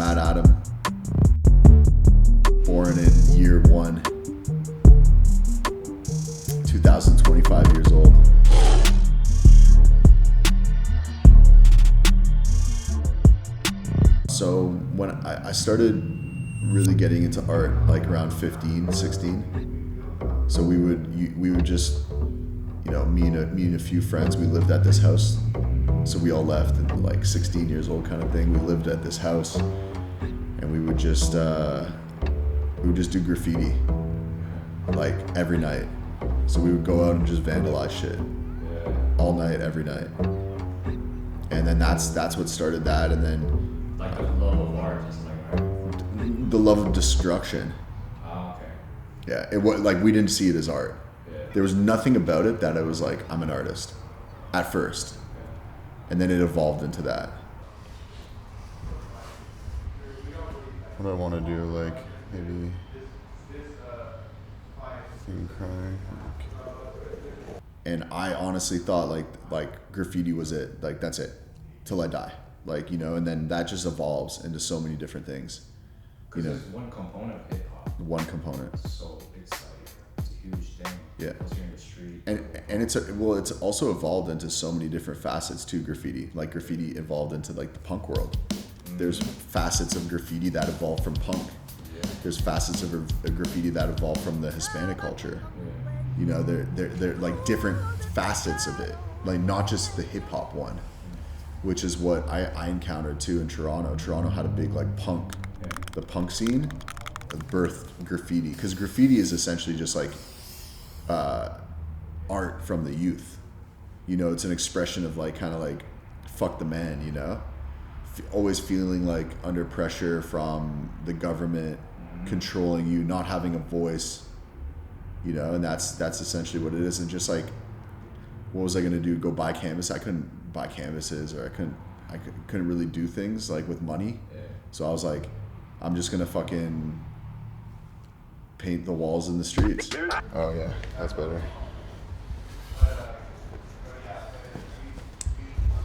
Matt Adam, born in year 1, 2025 years old. So when I started really getting into art, like around 15, 16. So we would just, me and a few friends, we lived at this house. So we all left at like 16 years old kind of thing. We lived at this house and we would just do graffiti like every night. So we would go out and just vandalize shit all night, every night. And then that's what started that. And then like the love of art, just like art. The love of destruction. Oh, okay. Yeah, it was like we didn't see it as art. Yeah. There was nothing about it that I was like, I'm an artist at first. And then it evolved into that. What do I want to do? Like maybe crying. And I honestly thought like graffiti was it. Like that's it, till I die. Like and then that just evolves into so many different things. Because there's one component of hip hop. One component. So it's a huge thing. Yeah. Because you're in the street. And it's also evolved into so many different facets to graffiti. Like graffiti evolved into like the punk world. Mm-hmm. There's facets of graffiti that evolved from punk. Yeah. There's facets of graffiti that evolved from the Hispanic culture. Yeah. They're like different facets of it. Like not just the hip hop one, which is what I encountered too in Toronto. Toronto had a big like punk, the punk scene birthed graffiti. Because graffiti is essentially just like art from the youth. It's an expression of like kind of like fuck the man, always feeling like under pressure from the government controlling you, not having a voice, and that's essentially what it is. And just like, what was I gonna do? Go buy canvas? I couldn't buy canvases, or I couldn't really do things like with money. So I was like, I'm just gonna fucking paint the walls in the streets. Oh yeah, that's better.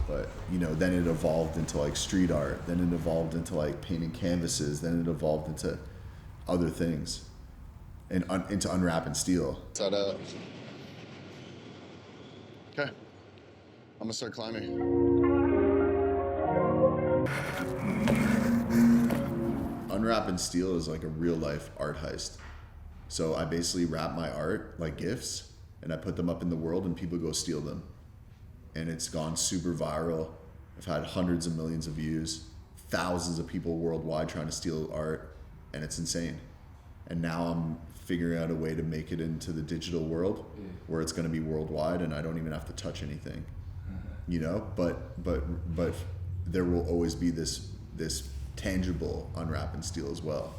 But then it evolved into like street art. Then it evolved into like painting canvases. Then it evolved into other things, and into Unwrap Steal. Set up. Okay, I'm gonna start climbing. Unwrap Steal is like a real life art heist. So I basically wrap my art like gifts, and I put them up in the world, and people go steal them. And it's gone super viral. I've had hundreds of millions of views, thousands of people worldwide trying to steal art, and it's insane. And now I'm figuring out a way to make it into the digital world where it's going to be worldwide, and I don't even have to touch anything. But there will always be this tangible Unwrap Steal as well.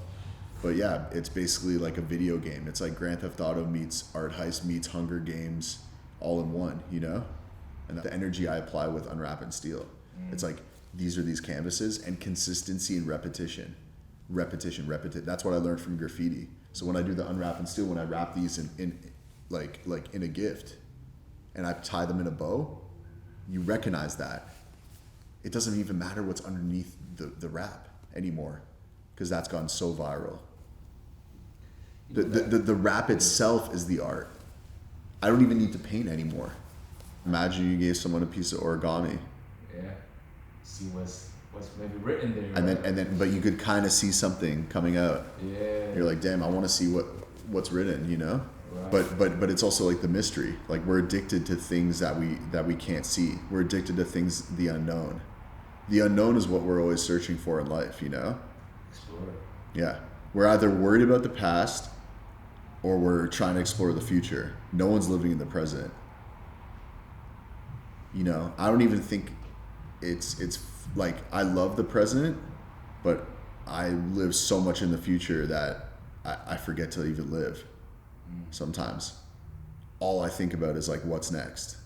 But yeah, it's basically like a video game. It's like Grand Theft Auto meets Art Heist meets Hunger Games all in one, And the energy I apply with Unwrap Steal. It's like, these are these canvases, and consistency and repetition. That's what I learned from graffiti. So when I do the Unwrap Steal, when I wrap these in a gift, and I tie them in a bow, you recognize that. It doesn't even matter what's underneath the wrap anymore, because that's gone so viral. The wrap itself is the art. I don't even need to paint anymore. Imagine you gave someone a piece of origami. Yeah. See what's maybe written there. And then, but you could kind of see something coming out. Yeah. You're like, damn, I want to see what's written, Right. But it's also like the mystery. Like, we're addicted to things that we can't see. We're addicted to things, the unknown. The unknown is what we're always searching for in life, Explore. Yeah. We're either worried about the past, or we're trying to explore the future. No one's living in the present. I don't even think it's like, I love the present, but I live so much in the future that I forget to even live sometimes. All I think about is like, what's next?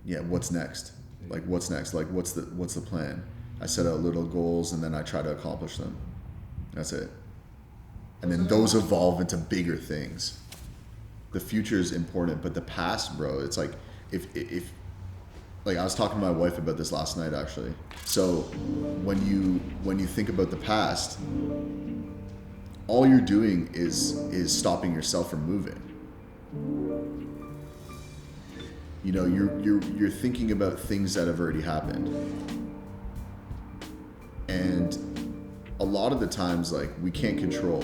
Yeah, what's next? Like, what's next? Like, what's the plan? I set out little goals, and then I try to accomplish them. That's it. And then those evolve into bigger things. The future is important, but the past, bro, it's like, if like I was talking to my wife about this last night actually. So when you think about the past, all you're doing is stopping yourself from moving. You know, you're thinking about things that have already happened. And a lot of the times, like, we can't control,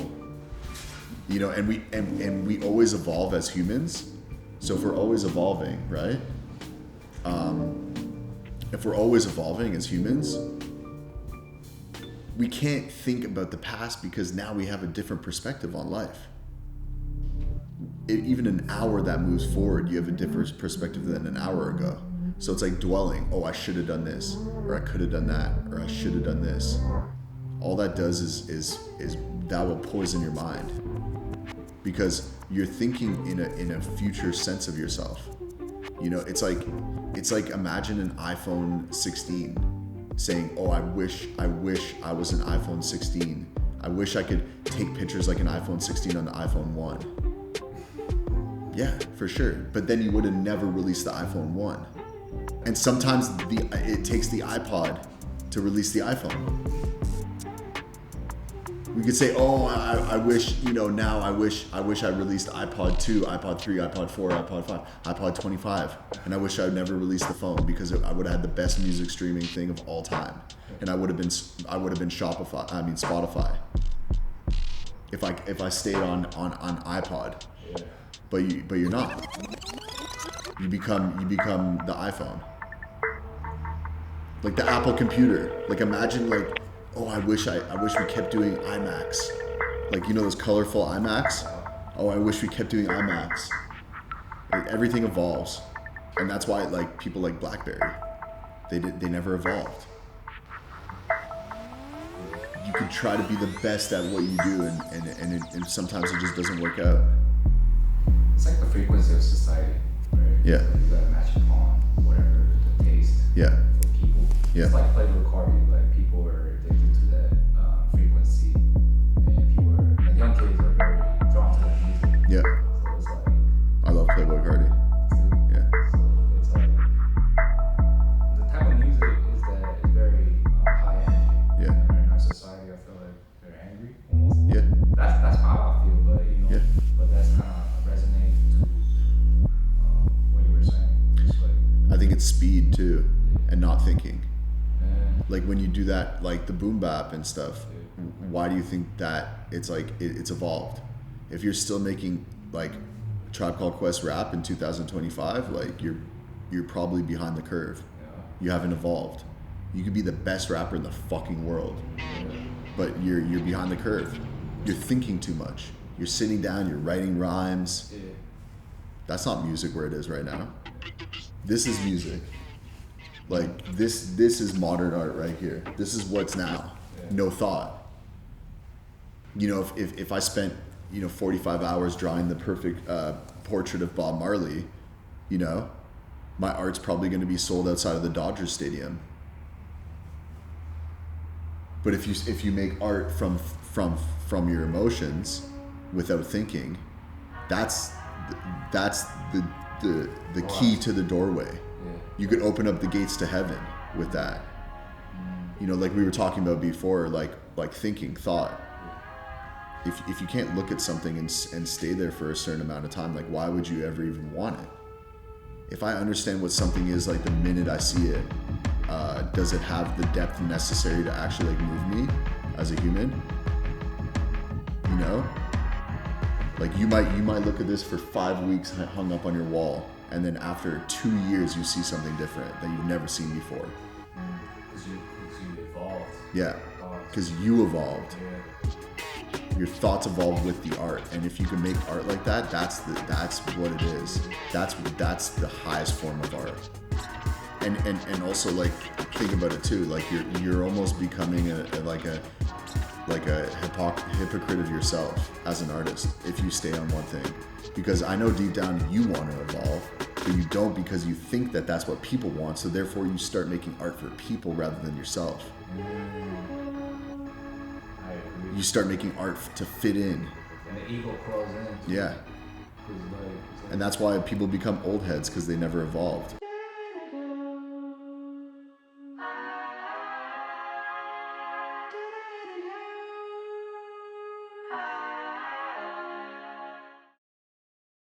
you know, and we always evolve as humans. So if we're always evolving, right? If we're always evolving as humans, we can't think about the past because now we have a different perspective on life. Even an hour that moves forward, you have a different perspective than an hour ago. So it's like dwelling, oh, I should have done this, or I could have done that, or I should have done this. All that does is that will poison your mind, because you're thinking in a future sense of yourself. You know, it's like imagine an iPhone 16 saying, oh, I wish I was an iPhone 16. I wish I could take pictures like an iPhone 16 on the iPhone 1. Yeah, for sure. But then you would have never released the iPhone 1. And sometimes it takes the iPod to release the iPhone. We could say, oh, I wish, you know, now I wish I released iPod 2, iPod 3, iPod 4, iPod 5, iPod 25. And I wish I would never released the phone, because I would have had the best music streaming thing of all time. And I would have been Spotify. If I stayed on iPod. But you're not. You become the iPhone. Like the Apple computer. Like imagine like, oh, I wish we kept doing IMAX. Like, you know those colorful IMAX? Oh, I wish we kept doing IMAX. Like, everything evolves. And that's why like people like BlackBerry. They never evolved. You can try to be the best at what you do and sometimes it just doesn't work out. It's like the frequency of society, right? Yeah. So you gotta match upon whatever the taste Yeah. for people. Yeah. It's like Playboy Cardi, like people are addicted to that frequency, and people are, like young kids are very drawn to that music. Yeah. So it's like, I love Playboy Cardi. Yeah. so it's like, the type of music is that is very high energy. Yeah. And in our society, I feel like they're angry almost. Yeah. That's how I feel, but you know, Yeah. but that's kind of resonate to what you were saying. Just like, I think it's speed too, and not thinking. man, Like when you do that, like the boom bap and stuff, why do you think that it's like it's evolved? If you're still making like Tribe Called Quest rap in 2025, like you're probably behind the curve. yeah, You haven't evolved. You could be the best rapper in the fucking world, but you're behind the curve. You're thinking too much. You're sitting down, you're writing rhymes. yeah. That's not music where it is right now. This is music. Like this is modern art right here. This is what's now. No thought. You know, if I spent, you know, 45 hours drawing the perfect portrait of Bob Marley, you know, my art's probably going to be sold outside of the Dodgers Stadium. But if you make art from your emotions without thinking, that's the key to the doorway. You could open up the gates to heaven with that. You know, like we were talking about before, like thinking, thought. If you can't look at something and stay there for a certain amount of time, like why would you ever even want it? If I understand what something is, like the minute I see it, does it have the depth necessary to actually like move me as a human? You know, like you might look at this for 5 weeks hung up on your wall, and then after 2 years you see something different that you've never seen before. Because you evolved. Yeah, because you evolved. Yeah. Your thoughts evolved with the art, and if you can make art like that, that's what it is. That's the highest form of art. And also like think about it too. Like you're almost becoming a hypocrite of yourself as an artist if you stay on one thing. Because I know deep down you want to evolve, but you don't because you think that that's what people want. So therefore you start making art for people rather than yourself. I agree. You start making art to fit in. And the ego crawls in. Yeah. Like, And that's why people become old heads, because they never evolved.